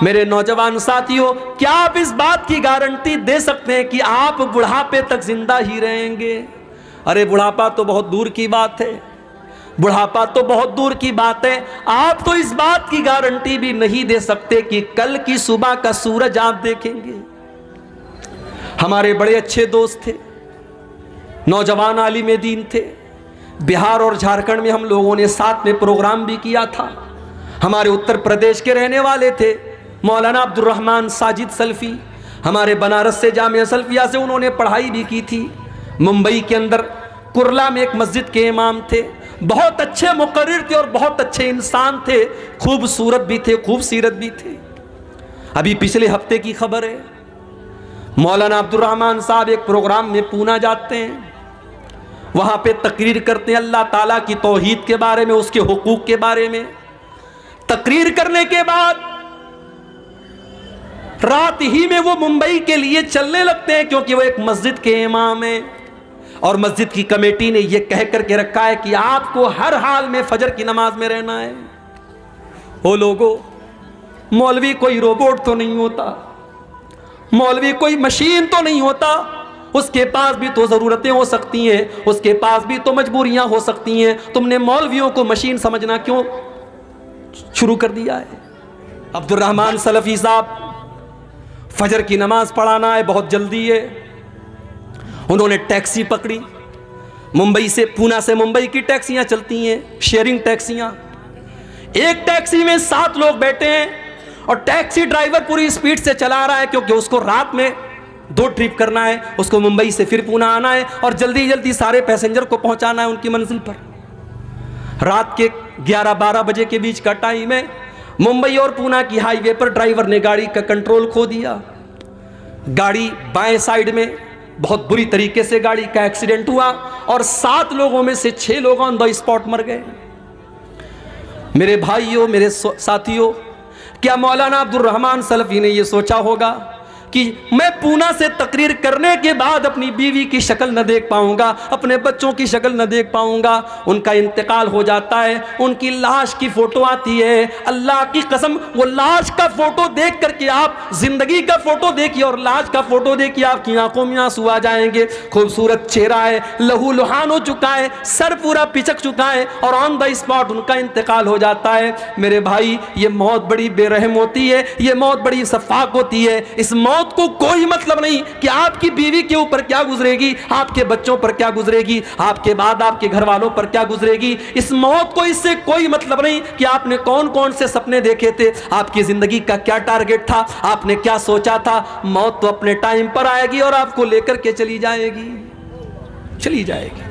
میرے نوجوان ساتھیوں، کیا آپ اس بات کی گارنٹی دے سکتے ہیں کہ آپ بڑھاپے تک زندہ ہی رہیں گے؟ ارے بڑھاپا تو بہت دور کی بات ہے، بڑھاپا تو بہت دور کی بات ہے۔ آپ تو اس بات کی گارنٹی بھی نہیں دے سکتے کہ کل کی صبح کا سورج آپ دیکھیں گے۔ ہمارے بڑے اچھے دوست تھے، نوجوان عالم دین تھے، بہار اور جھارکھنڈ میں ہم لوگوں نے ساتھ میں پروگرام بھی کیا تھا۔ ہمارے اتر پردیش کے رہنے والے تھے مولانا عبد الرحمن ساجد سلفی، ہمارے بنارس سے جامعہ سلفیہ سے انہوں نے پڑھائی بھی کی تھی۔ ممبئی کے اندر کرلا میں ایک مسجد کے امام تھے، بہت اچھے مقرر تھے اور بہت اچھے انسان تھے، خوبصورت بھی تھے، خوبصیرت بھی تھے۔ ابھی پچھلے ہفتے کی خبر ہے، مولانا عبد الرحمن صاحب ایک پروگرام میں پونا جاتے ہیں، وہاں پہ تقریر کرتے ہیں اللہ تعالیٰ کی توحید کے بارے میں، اس کے حقوق کے بارے میں۔ تقریر کرنے کے بعد رات ہی میں وہ ممبئی کے لیے چلنے لگتے ہیں، کیونکہ وہ ایک مسجد کے امام ہیں اور مسجد کی کمیٹی نے یہ کہہ کر کے رکھا ہے کہ آپ کو ہر حال میں فجر کی نماز میں رہنا ہے۔ وہ لوگوں، مولوی کوئی روبوٹ تو نہیں ہوتا، مولوی کوئی مشین تو نہیں ہوتا، اس کے پاس بھی تو ضرورتیں ہو سکتی ہیں، اس کے پاس بھی تو مجبوریاں ہو سکتی ہیں۔ تم نے مولویوں کو مشین سمجھنا کیوں شروع کر دیا ہے؟ عبد الرحمن سلفی صاحب، فجر کی نماز پڑھانا ہے، بہت جلدی ہے۔ انہوں نے ٹیکسی پکڑی، ممبئی سے، پونا سے ممبئی کی ٹیکسیاں چلتی ہیں، شیئرنگ ٹیکسیاں۔ ایک ٹیکسی میں 7 لوگ بیٹھے ہیں اور ٹیکسی ڈرائیور پوری سپیڈ سے چلا رہا ہے، کیونکہ اس کو رات میں 2 ٹرپ کرنا ہے، اس کو ممبئی سے پھر پونا آنا ہے اور جلدی جلدی سارے پیسنجر کو پہنچانا ہے ان کی منزل پر۔ رات کے 11-12 بجے کے بیچ کا ٹائم ہے، ممبئی اور پونا کی ہائی وے پر ڈرائیور نے گاڑی کا کنٹرول کھو دیا، گاڑی بائیں سائیڈ میں، بہت بری طریقے سے گاڑی کا ایکسیڈنٹ ہوا اور 7 لوگوں میں سے 6 لوگ آن دا اسپاٹ مر گئے۔ میرے بھائیوں، میرے ساتھیوں، کیا مولانا عبد الرحمن سلفی نے یہ سوچا ہوگا کہ میں پونا سے تقریر کرنے کے بعد اپنی بیوی کی شکل نہ دیکھ پاؤں گا، اپنے بچوں کی شکل نہ دیکھ پاؤں گا؟ ان کا انتقال ہو جاتا ہے، ان کی لاش کی فوٹو آتی ہے، اللہ کی قسم وہ لاش کا فوٹو دیکھ کر کے آپ زندگی کا فوٹو دیکھیے اور لاش کا فوٹو دیکھیے، آپ کی آنکھوں میں آنسو آ جائیں گے۔ خوبصورت چہرہ ہے، لہو لہان ہو چکا ہے، سر پورا پچک چکا ہے اور آن دا اسپاٹ ان کا انتقال ہو جاتا ہے۔ میرے بھائی، یہ موت بڑی بے رحم ہوتی ہے، یہ موت بڑی شفاق ہوتی ہے۔ اس موت کو کوئی مطلب نہیں کہ آپ کی بیوی کے اوپر کیا گزرے گی، آپ کے بچوں پر کیا گزرے گی، آپ کے بعد آپ کے گھر والوں پر کیا گزرے گی۔ اس موت کو اس سے کوئی مطلب نہیں کہ آپ نے کون کون سے سپنے دیکھے تھے، آپ کی زندگی کا کیا ٹارگٹ تھا، آپ نے کیا سوچا تھا۔ موت تو اپنے ٹائم پر آئے گی اور آپ کو لے کر کے چلی جائے گی، چلی جائے گی۔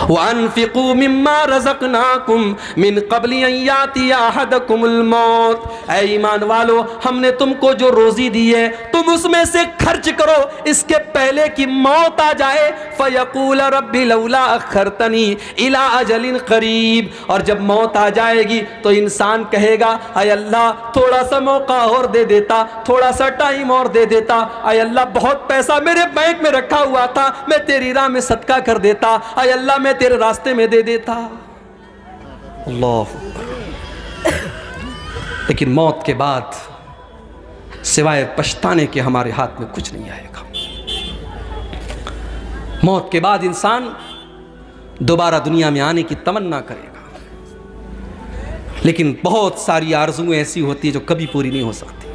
وَأَنفِقُوا مِمَّا رَزَقْنَاكُمْ مِنْ قَبْلِ أَنْ يَأْتِيَ أَحَدَكُمُ الْمَوْتُ۔ اے ایمان والو، ہم نے تم کو جو روزی دی ہے تم اس میں سے خرچ کرو اس کے پہلے کہ موت آ جائے۔ فَيَقُولَ رَبِّ لَوْلَا أَخَّرْتَنِي إِلَىٰ أَجَلٍ قَرِيبٍ۔ اور جب موت آ جائے گی تو انسان کہے گا، اے اللہ تھوڑا سا موقع اور دے دیتا، تھوڑا سا ٹائم اور دے دیتا، اے اللہ بہت پیسہ میرے بینک میں رکھا ہوا تھا، میں تیری راہ میں صدقہ کر دیتا، اے اللہ میں تیرے راستے میں دے دیتا۔ اللہ، لیکن موت کے بعد سوائے پچھتانے کے ہمارے ہاتھ میں کچھ نہیں آئے گا۔ موت کے بعد انسان دوبارہ دنیا میں آنے کی تمنا کرے گا، لیکن بہت ساری آرزویں ایسی ہوتی ہیں جو کبھی پوری نہیں ہو سکتی۔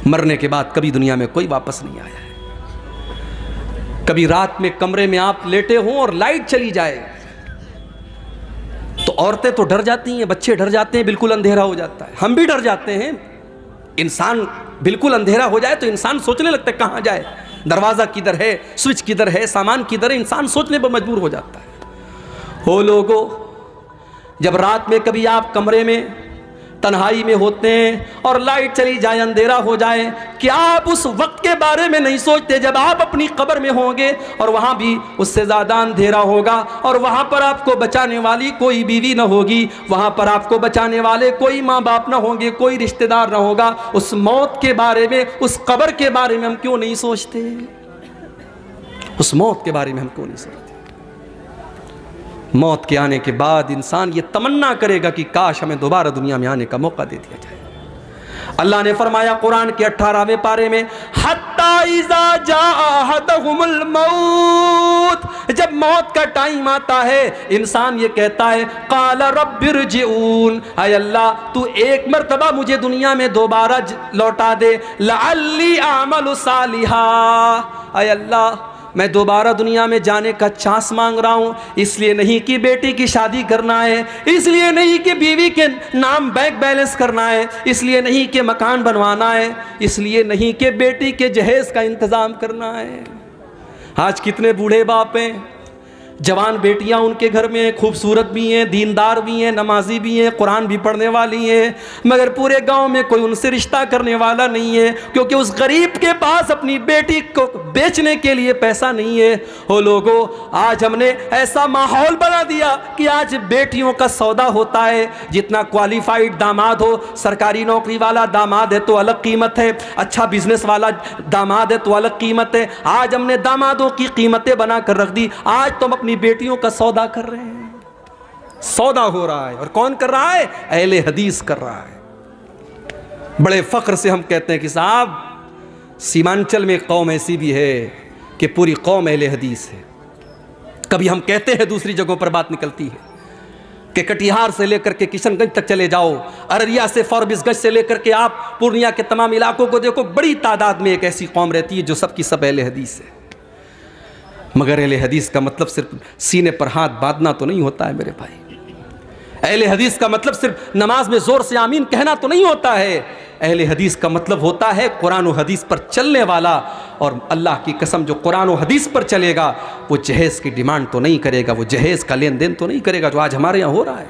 مرنے کے بعد کبھی دنیا میں کوئی واپس نہیں آیا ہے۔ کبھی رات میں کمرے میں آپ لیٹے ہوں اور لائٹ چلی جائے تو عورتیں تو ڈر جاتی ہیں، بچے ڈر جاتے ہیں، بالکل اندھیرا ہو جاتا ہے، ہم بھی ڈر جاتے ہیں۔ انسان بالکل اندھیرا ہو جائے تو انسان سوچنے لگتا ہے کہاں جائے، دروازہ کدھر ہے، سوئچ کدھر ہے، سامان کدھر ہے، انسان سوچنے پر مجبور ہو جاتا ہے۔ ہو لوگوں، جب رات میں کبھی آپ کمرے میں تنہائی میں ہوتے ہیں اور لائٹ چلی جائے، اندھیرا ہو جائے، کیا آپ اس وقت کے بارے میں نہیں سوچتے جب آپ اپنی قبر میں ہوں گے اور وہاں بھی اس سے زیادہ اندھیرا ہوگا اور وہاں پر آپ کو بچانے والی کوئی بیوی نہ ہوگی، وہاں پر آپ کو بچانے والے کوئی ماں باپ نہ ہوں گے، کوئی رشتہ دار نہ ہوگا۔ اس موت کے بارے میں، اس قبر کے بارے میں ہم کیوں نہیں سوچتے؟ اس موت کے بارے میں ہم کیوں نہیں سوچتے؟ موت کے آنے کے بعد انسان یہ تمنا کرے گا کہ کاش ہمیں دوبارہ دنیا میں آنے کا موقع دے دیا جائے۔ اللہ نے فرمایا قرآن کے 18ویں پارے میں حتی اذا جاء احدهم الموت، جب موت کا ٹائم آتا ہے انسان یہ کہتا ہے قال رب ارجعون، اے اللہ تو ایک مرتبہ مجھے دنیا میں دوبارہ لوٹا دے، لعلی اعمل صالحا، اے اللہ میں دوبارہ دنیا میں جانے کا چانس مانگ رہا ہوں، اس لیے نہیں کہ بیٹی کی شادی کرنا ہے، اس لیے نہیں کہ بیوی کے نام بینک بیلنس کرنا ہے، اس لیے نہیں کہ مکان بنوانا ہے، اس لیے نہیں کہ بیٹی کے جہیز کا انتظام کرنا ہے۔ آج کتنے بوڑھے باپ ہیں، جوان بیٹیاں ان کے گھر میں ہیں، خوبصورت بھی ہیں، دیندار بھی ہیں، نمازی بھی ہیں، قرآن بھی پڑھنے والی ہیں، مگر پورے گاؤں میں کوئی ان سے رشتہ کرنے والا نہیں ہے، کیونکہ اس غریب کے پاس اپنی بیٹی کو بیچنے کے لیے پیسہ نہیں ہے۔ او لوگو، آج ہم نے ایسا ماحول بنا دیا کہ آج بیٹیوں کا سودا ہوتا ہے، جتنا کوالیفائڈ داماد ہو، سرکاری نوکری والا داماد ہے تو الگ قیمت ہے، اچھا بزنس والا داماد ہے تو الگ قیمت ہے۔ آج ہم نے دامادوں کی قیمتیں بنا کر رکھ دی، آج تو اپنی بیٹیوں کا سودا کر رہے ہیں، سودا ہو رہا ہے، اور کون کر رہا ہے؟ اہل حدیث کر رہا ہے۔ بڑے فخر سے ہم کہتے ہیں کہ صاحب سیمانچل میں ایک قوم ایسی بھی ہے کہ پوری قوم اہل حدیث ہے۔ کبھی ہم کہتے ہیں دوسری جگہوں پر بات نکلتی ہے کہ کٹیہار سے لے کر کے کشن گنج تک چلے جاؤ، ارریا سے فوربس گنج سے لے کر کے آپ پورنیہ کے تمام علاقوں کو دیکھو، بڑی تعداد میں ایک ایسی قوم رہتی ہے جو سب کی سب اہل حدیث ہے۔ مگر اہل حدیث کا مطلب صرف سینے پر ہاتھ باندھنا تو نہیں ہوتا ہے میرے بھائی، اہل حدیث کا مطلب صرف نماز میں زور سے آمین کہنا تو نہیں ہوتا ہے، اہل حدیث کا مطلب ہوتا ہے قرآن و حدیث پر چلنے والا، اور اللہ کی قسم جو قرآن و حدیث پر چلے گا وہ جہیز کی ڈیمانڈ تو نہیں کرے گا، وہ جہیز کا لین دین تو نہیں کرے گا جو آج ہمارے یہاں ہو رہا ہے۔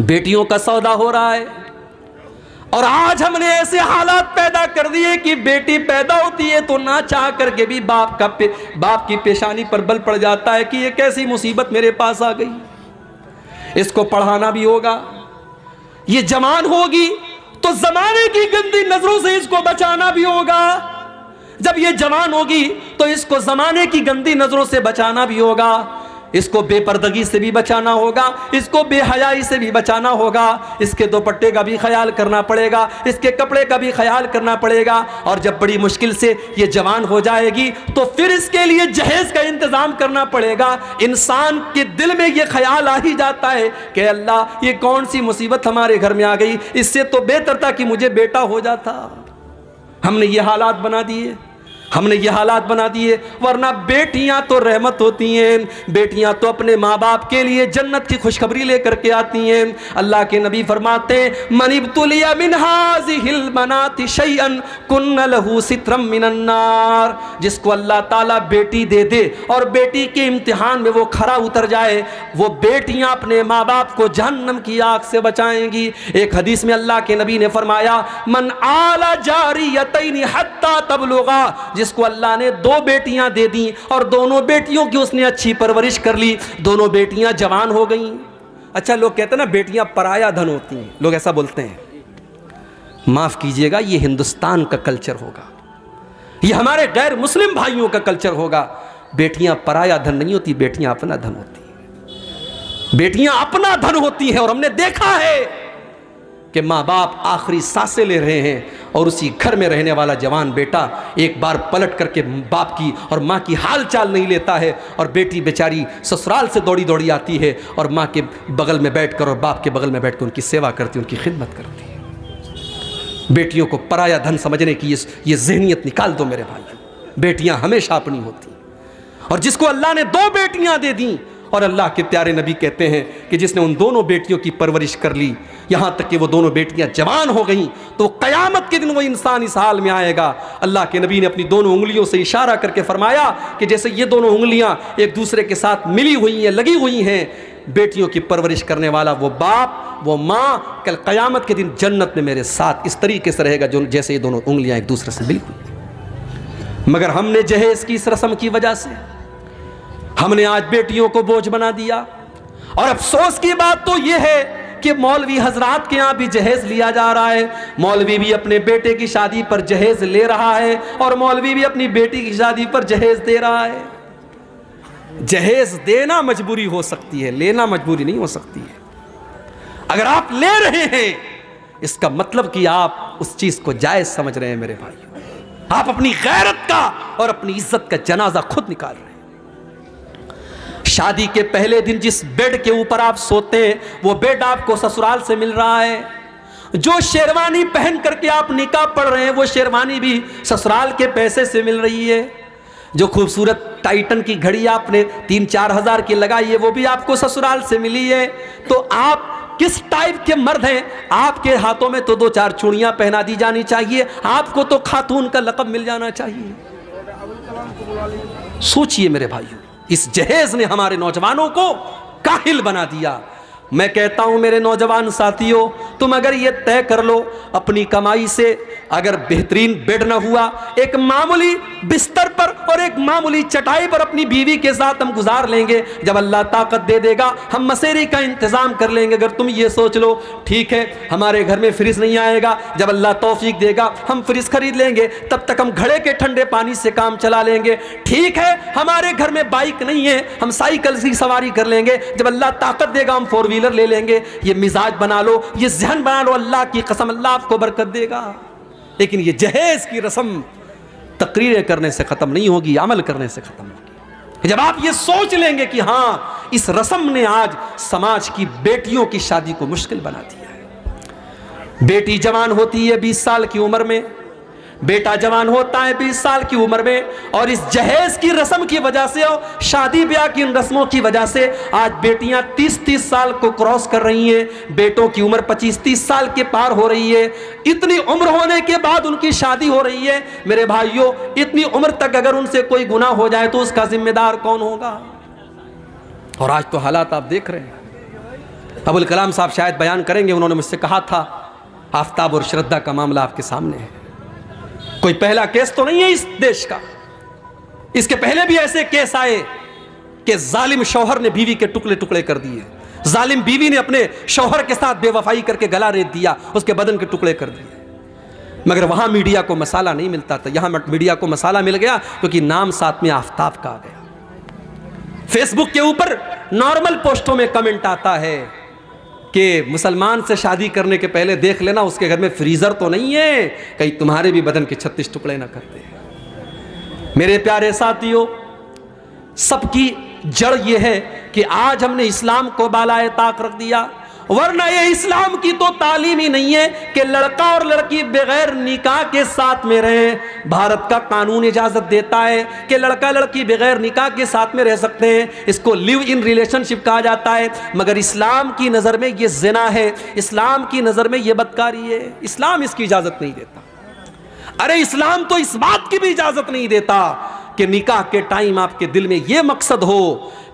بیٹیوں کا سودا ہو رہا ہے، اور آج ہم نے ایسے حالات پیدا کر دیے کہ بیٹی پیدا ہوتی ہے تو نہ چاہ کر کے بھی باپ کی پیشانی پر بل پڑ جاتا ہے کہ یہ کیسی مصیبت میرے پاس آ گئی، اس کو پڑھانا بھی ہوگا، یہ جوان ہوگی تو زمانے کی گندی نظروں سے اس کو بچانا بھی ہوگا، جب یہ جوان ہوگی تو اس کو زمانے کی گندی نظروں سے بچانا بھی ہوگا، اس کو بے پردگی سے بھی بچانا ہوگا، اس کو بے حیائی سے بھی بچانا ہوگا، اس کے دوپٹے کا بھی خیال کرنا پڑے گا، اس کے کپڑے کا بھی خیال کرنا پڑے گا، اور جب بڑی مشکل سے یہ جوان ہو جائے گی تو پھر اس کے لیے جہیز کا انتظام کرنا پڑے گا۔ انسان کے دل میں یہ خیال آ ہی جاتا ہے کہ اللہ یہ کون سی مصیبت ہمارے گھر میں آ گئی، اس سے تو بہتر تھا کہ مجھے بیٹا ہو جاتا۔ ہم نے یہ حالات بنا دیے، ورنہ بیٹیاں تو رحمت ہوتی ہیں، بیٹیاں تو اپنے ماں باپ کے لیے جنت کی خوشخبری لے کر کے آتی ہیں۔ اللہ کے نبی فرماتے ہیں من ابتلی من هذه البنات شيئا كن له سترا من النار، جس کو اللہ تعالیٰ بیٹی دے دے اور بیٹی کے امتحان میں وہ کھرا اتر جائے، وہ بیٹیاں اپنے ماں باپ کو جہنم کی آگ سے بچائیں گی۔ ایک حدیث میں اللہ کے نبی نے فرمایا من آل جاریتین حتی تبلغا، جس کو اللہ نے 2 بیٹیاں دے دیں اور دونوں بیٹیوں کی اس نے اچھی پرورش کر لی، دونوں بیٹیاں جوان ہو گئیں۔ اچھا لوگ کہتے ہیں نا بیٹیاں پرایا دھن ہوتی ہیں، لوگ ایسا بولتے ہیں، معاف کیجئے گا یہ ہندوستان کا کلچر ہوگا، یہ ہمارے غیر مسلم بھائیوں کا کلچر ہوگا۔ بیٹیاں پرایا دھن نہیں ہوتی، بیٹیاں اپنا دھن ہوتی ہیں، بیٹیاں اپنا دھن ہوتی ہیں، اور ہم نے دیکھا ہے کہ ماں باپ آخری سانسیں لے رہے ہیں اور اسی گھر میں رہنے والا جوان بیٹا ایک بار پلٹ کر کے باپ کی اور ماں کی حال چال نہیں لیتا ہے، اور بیٹی بیچاری سسرال سے دوڑی دوڑی آتی ہے اور ماں کے بغل میں بیٹھ کر اور باپ کے بغل میں بیٹھ کر ان کی سیوا کرتی، ان کی خدمت کرتی ہے۔ بیٹیوں کو پرایا دھن سمجھنے کی یہ ذہنیت نکال دو میرے بھائی، بیٹیاں ہمیشہ اپنی ہوتی، اور جس کو اللہ نے 2 بیٹیاں دے دیں، اور اللہ کے پیارے نبی کہتے ہیں کہ جس نے ان دونوں بیٹیوں کی پرورش کر لی یہاں تک کہ وہ دونوں بیٹیاں جوان ہو گئیں، تو قیامت کے دن وہ انسان اس حال میں آئے گا۔ اللہ کے نبی نے اپنی دونوں انگلیوں سے اشارہ کر کے فرمایا کہ جیسے یہ دونوں انگلیاں ایک دوسرے کے ساتھ ملی ہوئی ہیں، لگی ہوئی ہیں، بیٹیوں کی پرورش کرنے والا وہ باپ وہ ماں کل قیامت کے دن جنت میں میرے ساتھ اس طریقے سے رہے گا جیسے یہ دونوں انگلیاں ایک دوسرے سے ملی ہوئی۔ مگر ہم نے جہیز کی اس رسم کی وجہ سے ہم نے آج بیٹیوں کو بوجھ بنا دیا، اور افسوس کی بات تو یہ ہے کہ مولوی حضرات کے یہاں بھی جہیز لیا جا رہا ہے، مولوی بھی اپنے بیٹے کی شادی پر جہیز لے رہا ہے، اور مولوی بھی اپنی بیٹی کی شادی پر جہیز دے رہا ہے۔ جہیز دینا مجبوری ہو سکتی ہے، لینا مجبوری نہیں ہو سکتی ہے۔ اگر آپ لے رہے ہیں اس کا مطلب کہ آپ اس چیز کو جائز سمجھ رہے ہیں میرے بھائی. آپ اپنی غیرت کا اور اپنی عزت کا جنازہ خود نکال رہے ہیں. شادی کے پہلے دن جس بیڈ کے اوپر آپ سوتے ہیں وہ بیڈ آپ کو سسرال سے مل رہا ہے. جو شیروانی پہن کر کے آپ نکاح پڑھ رہے ہیں وہ شیروانی بھی سسرال کے پیسے سے مل رہی ہے. جو خوبصورت ٹائٹن کی گھڑی آپ نے 3-4 ہزار کی لگائی ہے وہ بھی آپ کو سسرال سے ملی ہے. تو آپ کس ٹائپ کے مرد ہیں؟ آپ کے ہاتھوں میں تو 2-4 چوڑیاں پہنا دی جانی چاہیے, آپ کو تو خاتون کا لقب مل جانا چاہیے. سوچئے میرے بھائیو, اس جہیز نے ہمارے نوجوانوں کو کاہل بنا دیا. میں کہتا ہوں میرے نوجوان ساتھیوں, تم اگر یہ طے کر لو اپنی کمائی سے اگر بہترین بیڈ نہ ہوا, ایک معمولی بستر پر اور ایک معمولی چٹائی پر اپنی بیوی کے ساتھ ہم گزار لیں گے. جب اللہ طاقت دے دے گا ہم مسیری کا انتظام کر لیں گے. اگر تم یہ سوچ لو ٹھیک ہے ہمارے گھر میں فریج نہیں آئے گا, جب اللہ توفیق دے گا ہم فریج خرید لیں گے, تب تک ہم گھڑے کے ٹھنڈے پانی سے کام چلا لیں گے. ٹھیک ہے ہمارے گھر میں بائک نہیں ہے, ہم سائیکل کی سواری کر لیں گے, جب اللہ طاقت دے گا ہم 4 ویلر لے لیں گے. یہ مزاج بنا لو, یہ ذہن بنا لو, اللہ کی قسم اللہ آپ کو برکت دے گا. لیکن یہ جہیز کی رسم تقریریں کرنے سے ختم نہیں ہوگی, عمل کرنے سے ختم ہوگی. جب آپ یہ سوچ لیں گے کہ ہاں اس رسم نے آج سماج کی بیٹیوں کی شادی کو مشکل بنا دیا ہے. بیٹی جوان ہوتی ہے 20 سال کی عمر میں, بیٹا جوان ہوتا ہے 20 سال کی عمر میں, اور اس جہیز کی رسم کی وجہ سے اور شادی بیاہ کی ان رسموں کی وجہ سے آج بیٹیاں 30-30 سال کو کراس کر رہی ہیں, بیٹوں کی عمر 25-30 سال کے پار ہو رہی ہے. اتنی عمر ہونے کے بعد ان کی شادی ہو رہی ہے. میرے بھائیوں, اتنی عمر تک اگر ان سے کوئی گناہ ہو جائے تو اس کا ذمہ دار کون ہوگا؟ اور آج تو حالات آپ دیکھ رہے ہیں. ابوالکلام صاحب شاید بیان کریں گے, انہوں نے مجھ سے کہا تھا آفتاب اور شردھا کا معاملہ آپ کے سامنے ہے. کوئی پہلا کیس تو نہیں ہے اس دیش کا, اس کے پہلے بھی ایسے کیس آئے کہ ظالم شوہر نے بیوی کے ٹکڑے ٹکڑے کر دیے, ظالم بیوی نے اپنے شوہر کے ساتھ بے وفائی کر کے گلا ریت دیا, اس کے بدن کے ٹکڑے کر دیے. مگر وہاں میڈیا کو مسالہ نہیں ملتا تھا, یہاں میڈیا کو مسالہ مل گیا کیونکہ نام ساتھ میں آفتاب کا آ گیا. فیس بک کے اوپر نارمل پوسٹوں میں کمنٹ آتا ہے کہ مسلمان سے شادی کرنے کے پہلے دیکھ لینا اس کے گھر میں فریزر تو نہیں ہے, کہیں تمہارے بھی بدن کے 36 ٹکڑے نہ کرتے. میرے پیارے ساتھیوں, سب کی جڑ یہ ہے کہ آج ہم نے اسلام کو بالائے طاق رکھ دیا, ورنہ یہ اسلام کی تو تعلیم ہی نہیں ہے کہ لڑکا اور لڑکی بغیر نکاح کے ساتھ میں رہیں. بھارت کا قانون اجازت دیتا ہے کہ لڑکا لڑکی بغیر نکاح کے ساتھ میں رہ سکتے ہیں, اس کو لیو ان ریلیشن شپ کہا جاتا ہے. مگر اسلام کی نظر میں یہ زنا ہے, اسلام کی نظر میں یہ بدکاری ہے, اسلام اس کی اجازت نہیں دیتا. ارے اسلام تو اس بات کی بھی اجازت نہیں دیتا کہ نکاح کے ٹائم آپ کے دل میں یہ مقصد ہو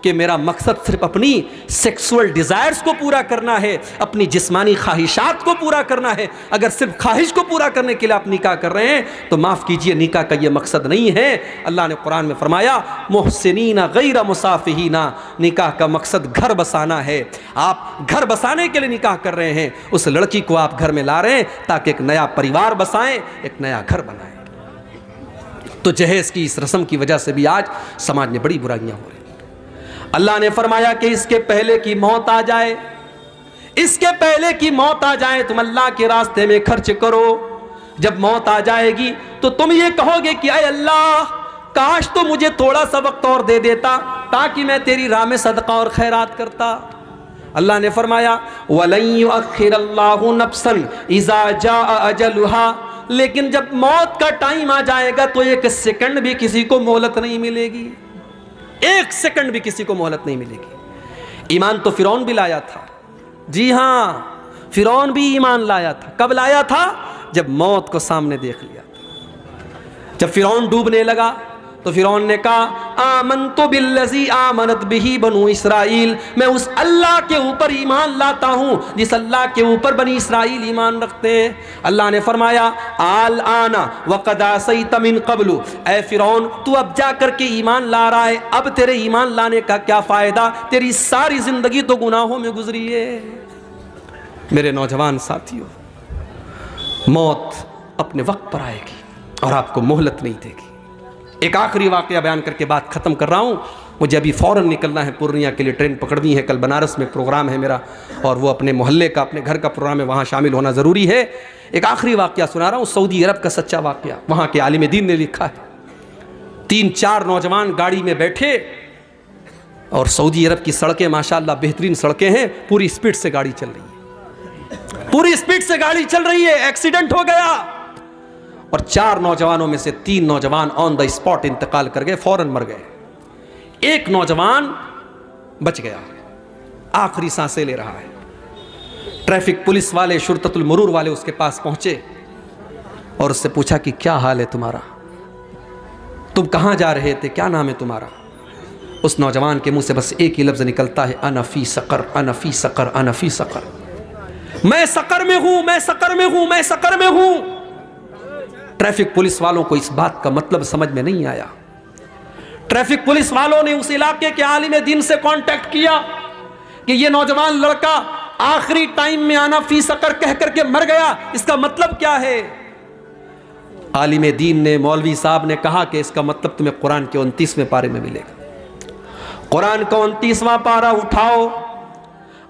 کہ میرا مقصد صرف اپنی سیکسول ڈیزائرز کو پورا کرنا ہے, اپنی جسمانی خواہشات کو پورا کرنا ہے. اگر صرف خواہش کو پورا کرنے کے لیے آپ نکاح کر رہے ہیں تو معاف کیجئے, نکاح کا یہ مقصد نہیں ہے. اللہ نے قرآن میں فرمایا محسنین غیر مسافحین, نکاح کا مقصد گھر بسانا ہے. آپ گھر بسانے کے لیے نکاح کر رہے ہیں, اس لڑکی کو آپ گھر میں لا رہے ہیں تاکہ ایک نیا پریوار بسائیں, ایک نیا گھر بنائیں. تو جہیز کی اس رسم کی وجہ سے بھی آج سماج میں بڑی برائیاں ہو رہی ہیں. اللہ نے فرمایا کہ اس کے پہلے کی موت آ جائے, اس کے پہلے کی موت آ جائے تم اللہ کے راستے میں خرچ کرو. جب موت آ جائے گی تو تم یہ کہو گے کہ اے اللہ کاش تو مجھے تھوڑا سا وقت اور دے دیتا تاکہ میں تیری راہ میں صدقہ اور خیرات کرتا. اللہ نے فرمایا وَلَن يُؤَخِّرَ اللَّهُ نَفْسًا إِذَا جَاءَ أَجَلُهَا, لیکن جب موت کا ٹائم آ جائے گا تو 1 سیکنڈ بھی کسی کو مہلت نہیں ملے گی, 1 سیکنڈ بھی کسی کو مہلت نہیں ملے گی. ایمان تو فرعون بھی لایا تھا, جی ہاں فرعون بھی ایمان لایا تھا. کب لایا تھا؟ جب موت کو سامنے دیکھ لیا تھا. جب فرعون ڈوبنے لگا تو فرعون نے کہا آمنت بالذی آمنت بہ بنو اسرائیل, میں اس اللہ کے اوپر ایمان لاتا ہوں جس اللہ کے اوپر بنی اسرائیل ایمان رکھتے ہیں. اللہ نے فرمایا الآن وقد عصیت من قبل, اے فرعون تو اب جا کر کے ایمان لا رہا ہے, اب تیرے ایمان لانے کا کیا فائدہ, تیری ساری زندگی تو گناہوں میں گزری ہے. میرے نوجوان ساتھیوں, موت اپنے وقت پر آئے گی اور آپ کو مہلت نہیں دے گی. ایک آخری واقعہ بیان کر کے بات ختم کر رہا ہوں. مجھے ابھی فوراً نکلنا ہے پورنیہ کے لیے، ٹرین پکڑنی ہے، کل بنارس میں پروگرام ہے میرا، اور وہ اپنے محلے کا، اپنے گھر کا پروگرام ہے، وہاں شامل ہونا ضروری ہے۔ ایک آخری واقعہ سنا رہا ہوں، سعودی عرب کا سچا واقعہ، وہاں کے عالم دین نے لکھا ہے۔ 3-4 نوجوان گاڑی میں بیٹھے اور سعودی عرب کی سڑکیں ماشاءاللہ بہترین سڑکیں ہیں، پوری سپیڈ سے گاڑی چل رہی ہے، پوری سپیڈ سے گاڑی چل رہی ہے، ایکسیڈنٹ ہو گیا اور 4 نوجوانوں میں سے 3 نوجوان آن دا اسپاٹ انتقال کر گئے، فوراً مر گئے۔ ایک نوجوان بچ گیا، آخری سانسیں لے رہا ہے۔ ٹریفک پولیس والے، شرطۃ المرور والے اس کے پاس پہنچے اور اس سے پوچھا کہ کیا حال ہے تمہارا، تم کہاں جا رہے تھے، کیا نام ہے تمہارا؟ اس نوجوان کے منہ سے بس ایک ہی لفظ نکلتا ہے، انا فی سقر، انا فی سقر، انا فی سقر، میں سقر میں ہوں، میں سقر میں ہوں، میں سقر میں ہوں۔ ٹریفک پولیس والوں کو اس بات کا مطلب سمجھ میں نہیں آیا۔ ٹریفک پولیس والوں نے اس علاقے کے عالم دین سے کانٹیکٹ کیا کہ یہ نوجوان لڑکا آخری ٹائم میں انا فی سقر کہہ کر کے مر گیا، اس کا مطلب کیا ہے؟ عالم دین نے، مولوی صاحب نے کہا کہ اس کا مطلب تمہیں قرآن کے 29ویں پارے میں ملے گا۔ قرآن کا 29واں پارہ اٹھاؤ،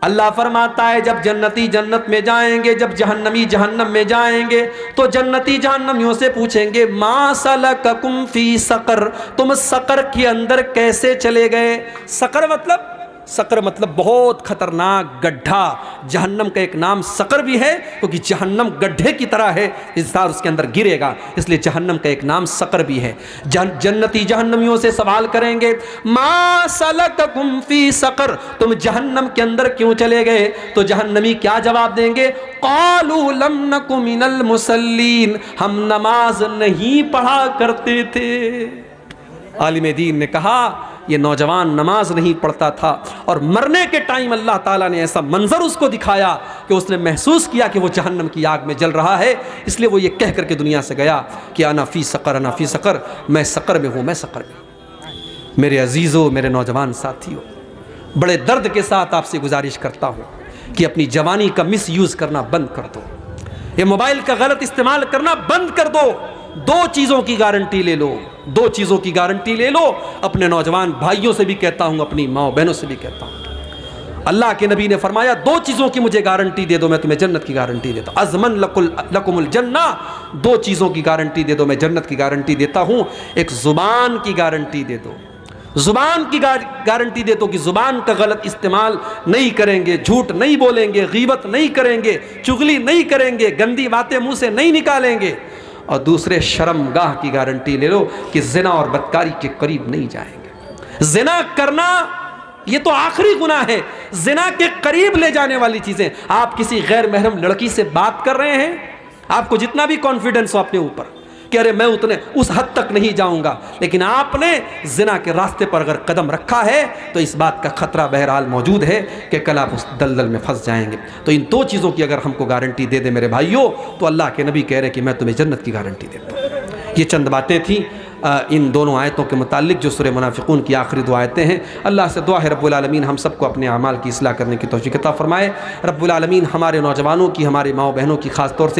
اللہ فرماتا ہے جب جنتی جنت میں جائیں گے، جب جہنمی جہنم میں جائیں گے تو جنتی جہنمیوں سے پوچھیں گے ما سلککم فی سقر، تم سقر کے اندر کیسے چلے گئے؟ سقر مطلب بہت خطرناک گڈھا، جہنم کا ایک نام سقر بھی ہے کیونکہ جہنم گڈھے کی طرح ہے، انسان اس کے اندر گرے گا، اس لیے جہنم کا ایک نام سقر بھی ہے۔ جنتی جہنمیوں سے سوال کریں گے ما سلککم فی سقر، تم جہنم کے اندر کیوں چلے گئے؟ تو جہنمی کیا جواب دیں گے؟ قالوا لم نک من المصلین، ہم نماز نہیں پڑھا کرتے تھے۔ عالم دین نے کہا یہ نوجوان نماز نہیں پڑھتا تھا اور مرنے کے ٹائم اللہ تعالیٰ نے ایسا منظر اس کو دکھایا کہ اس نے محسوس کیا کہ وہ جہنم کی آگ میں جل رہا ہے، اس لیے وہ یہ کہہ کر کے دنیا سے گیا کہ انا فی سقر، انا فی سقر، میں سقر میں ہوں، میں سقر میں ہوں۔ میرے عزیزوں، میرے نوجوان ساتھیوں، بڑے درد کے ساتھ آپ سے گزارش کرتا ہوں کہ اپنی جوانی کا مس یوز کرنا بند کر دو، یہ موبائل کا غلط استعمال کرنا بند کر دو۔ 2 چیزوں کی گارنٹی لے لو، 2 چیزوں کی گارنٹی لے لو، اپنے نوجوان بھائیوں سے بھی کہتا ہوں، اپنی ماں بہنوں سے بھی کہتا ہوں، اللہ کے نبی نے فرمایا 2 چیزوں کی مجھے گارنٹی دے دو، میں تمہیں جنت کی گارنٹی دیتا ہوں۔ ازمن لکم الجنہ، 2 چیزوں کی گارنٹی دے دو، میں جنت کی گارنٹی دیتا ہوں۔ ایک زبان کی گارنٹی دے دو، زبان کی گارنٹی دے دو کہ زبان کا غلط استعمال نہیں کریں گے، جھوٹ نہیں بولیں گے، غیبت نہیں کریں گے، چغلی نہیں کریں گے، گندی باتیں منہ سے نہیں نکالیں گے۔ اور دوسرے شرمگاہ کی گارنٹی لے لو کہ زنا اور بدکاری کے قریب نہیں جائیں گے۔ زنا کرنا یہ تو آخری گناہ ہے، زنا کے قریب لے جانے والی چیزیں۔ آپ کسی غیر محرم لڑکی سے بات کر رہے ہیں، آپ کو جتنا بھی کانفیڈنس ہو اپنے اوپر کہ ارے میں اس حد تک نہیں جاؤں گا، لیکن آپ نے زنا کے راستے پر اگر قدم رکھا ہے تو اس بات کا خطرہ بہرحال موجود ہے کہ کل آپ اس دلدل میں پھنس جائیں گے۔ تو ان 2 چیزوں کی اگر ہم کو گارنٹی دے دے میرے بھائیوں تو اللہ کے نبی کہہ رہے کہ میں تمہیں جنت کی گارنٹی دیتا ہوں۔ یہ چند باتیں تھیں ان دونوں آیتوں کے متعلق جو سورہ منافقون کی آخری 2 آیتیں ہیں۔ اللہ سے دعا ہے رب العالمین ہم سب کو اپنے اعمال کی اصلاح کرنے کی توفیق عطا فرمائے۔ رب العالمین ہمارے نوجوانوں کی، ہمارے ماؤں بہنوں کی خاص طور سے